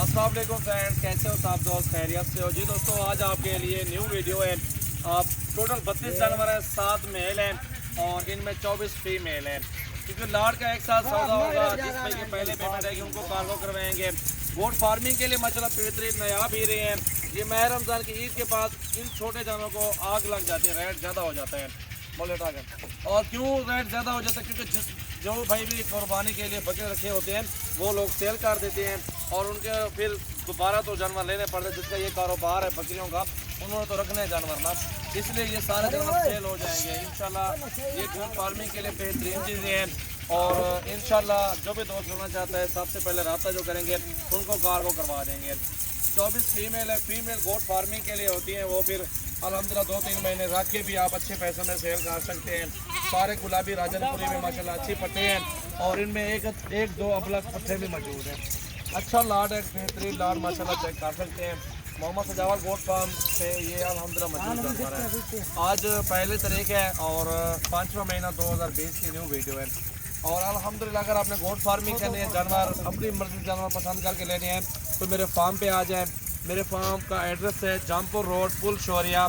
अस्सलाम वालेकुम फ्रेंड्स, कैसे हो सब दोस्त? खैरियत से हो जी? दोस्तों आज आपके लिए न्यू वीडियो है। आप टोटल 32 जानवर हैं, 7 मेल हैं और इनमें 24 फीमेल हैं। क्योंकि लाट का एक साथ सौदा होगा जिसमें कि पहले पेमेंट है कि उनको कार्गो करवाएंगे। गोट फार्मिंग के लिए माशाल्लाह बेहतरीन नयाब ही रहे हैं। ये माह रमज़ान की ईद के बाद इन छोटे जानवरों को आग लग जाती है, रेट ज़्यादा हो जाता है। बोले और क्यों रेट ज़्यादा हो जाता है? क्योंकि जो भाई भी कुर्बानी के लिए बकरे रखे होते हैं वो लोग सेल कर देते हैं और उनके फिर दोबारा तो जानवर लेने पड़ते हैं। जिसका ये कारोबार है बकरियों का, उन्होंने तो रखने हैं जानवर ना, इसलिए ये सारे जानवर सेल हो जाएंगे इंशाल्लाह। ये गोट फार्मिंग के लिए बेहतरीन चीज़ें हैं और इंशाल्लाह जो भी दोस्त लेना चाहता है सबसे पहले रब्ता जो करेंगे उनको कार्गो करवा देंगे। 24 फीमेल है। फीमेल गोट फार्मिंग के लिए होती हैं, वो फिर अल्हम्दुलिल्लाह 2-3 महीने रख के भी आप अच्छे पैसों में सेल कर सकते हैं। सारे गुलाबी राजनपुरी में माशाल्लाह अच्छी पट्टे हैं और इनमें एक दो अबलग पट्टे भी मौजूद हैं। अच्छा लाड है, बेहतरीन लाड माशाल्लाह चेक कर सकते हैं। मोहम्मद सजावल गोट फार्म से ये अल्हम्दुलिल्लाह मौजूद जानवर है। आज पहली तारीख है और 5वां महीना 2020 की न्यू वीडियो है। और अल्हम्दुलिल्लाह अगर आपने गोट फार्मिंग करनी है, जानवर अपनी मर्जी जानवर पसंद करके लेने हैं तो मेरे फार्म पे आ जाएं। मेरे फार्म का एड्रेस है जामपुर रोड, पुल शौरिया,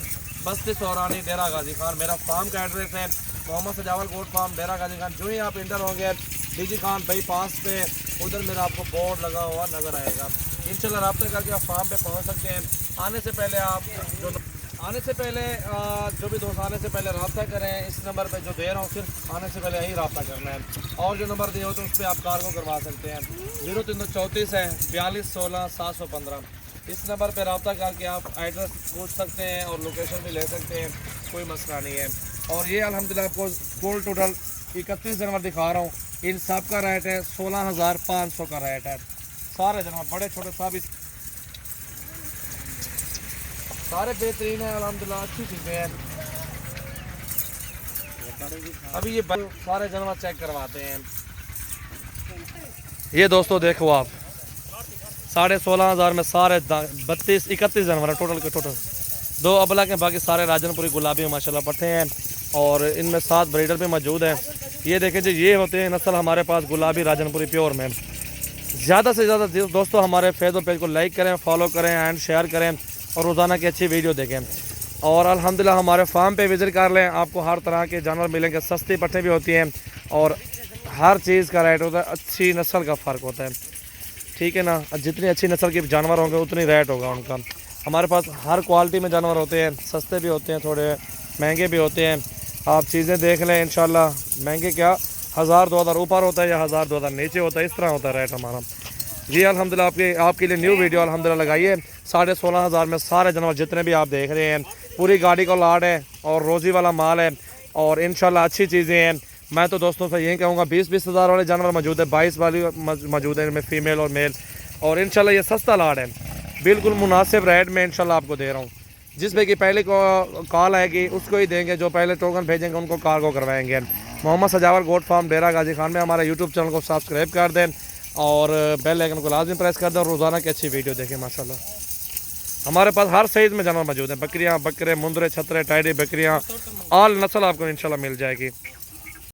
बस्ती सौरानी, डेरा गाजी खान। मेरा फार्म का एड्रेस है मोहम्मद सजावल गोट फार्म, डेरा गाजी खान। जो ही आप इंटर होंगे डीजी खान बाईपास पे, उधर मेरा आपको बोर्ड लगा हुआ नज़र आएगा। इंशाल्लाह रब्ता करके आप फार्म पे पहुंच सकते हैं। आने से पहले जो भी दोस्त आने से पहले रब्ता करें। इस नंबर पे जो दे रहा हूँ सिर्फ आने से पहले यही रब्ता करना है और जो नंबर दिए हो तो उस पर आप कार्गो करवा सकते हैं। 0334 है 42 16 715। इस नंबर पे रब्ता करके आप एड्रेस पूछ सकते हैं और लोकेशन भी ले सकते हैं, कोई मसला नहीं है। और ये अल्हम्दुलिल्लाह आपको कुल टोटल 31 जानवर दिखा रहा हूँ। इन सब का रेट है 16,500 का रेट है। सारे जानवर बड़े छोटे सब सारे बेहतरीन है अल्हम्दुलिल्लाह, अच्छी चीज़ें हैं। अभी ये सारे जानवर चेक करवाते हैं। ये दोस्तों देखो आप 16,500 में सारे 31 जानवर है टोटल के टोटल। 2 अबला के, बाकी सारे राजनपुरी गुलाबी माशाल्लाह पट्टे हैं और इनमें 7 ब्रीडर भी मौजूद हैं। ये देखें जी, ये होते हैं नस्ल हमारे पास गुलाबी राजनपुरी प्योर में। ज़्यादा से ज़्यादा दोस्तों हमारे फेसबुक पेज को लाइक करें, फॉलो करें एंड शेयर करें और रोज़ाना की अच्छी वीडियो देखें। और अल्हम्दुलिल्लाह हमारे फार्म पे विज़िट कर लें, आपको हर तरह के जानवर मिलेंगे। सस्ती पट्टे भी होती हैं और हर चीज़ का रेट होता है, अच्छी नस्ल का फ़र्क होता है, ठीक है ना। जितनी अच्छी नस्ल के जानवर होंगे उतनी रेट होगा उनका। हमारे पास हर क्वालिटी में जानवर होते हैं, सस्ते भी होते हैं, थोड़े महंगे भी होते हैं। आप चीज़ें देख लें इंशाल्लाह। महंगे क्या 1000-2000 ऊपर होता है या 1000-2000 नीचे होता है, इस तरह होता है रेट हमारा जी। अल्हम्दुलिल्लाह आपके लिए न्यू वीडियो अल्हम्दुलिल्लाह लगाइए। 16,500 में सारे जानवर जितने भी आप देख रहे हैं, पूरी गाड़ी का लाड है और रोज़ी वाला माल है और इंशाल्लाह अच्छी चीज़ें हैं। मैं तो दोस्तों से यही कहूँगा 20-20 हज़ार वाले जानवर मौजूद है, 22 वाली मौजूद है, इनमें फ़ीमेल और मेल। और इंशाल्लाह ये सस्ता लाड है, बिल्कुल मुनासिब रेट में इंशाल्लाह आपको दे रहा हूँ। जिसमें कि पहले को कॉल आएगी उसको ही देंगे, जो पहले टोकन भेजेंगे उनको कार्गो करवाएंगे। मोहम्मद सजावल गोट फार्म, डेरा गाजी खान में हमारे यूट्यूब चैनल को सब्सक्राइब कर दें और बेल आइकन को लाजमी प्रेस कर दें और रोज़ाना की अच्छी वीडियो देखें। माशाल्लाह हमारे पास हर साइज़ में जानवर मौजूद हैं। बकरियाँ, बकरे, मुंदरे, छतरे, टाइडी बकरियाँ, ऑल नस्ल आपको इंशाल्लाह मिल जाएगी।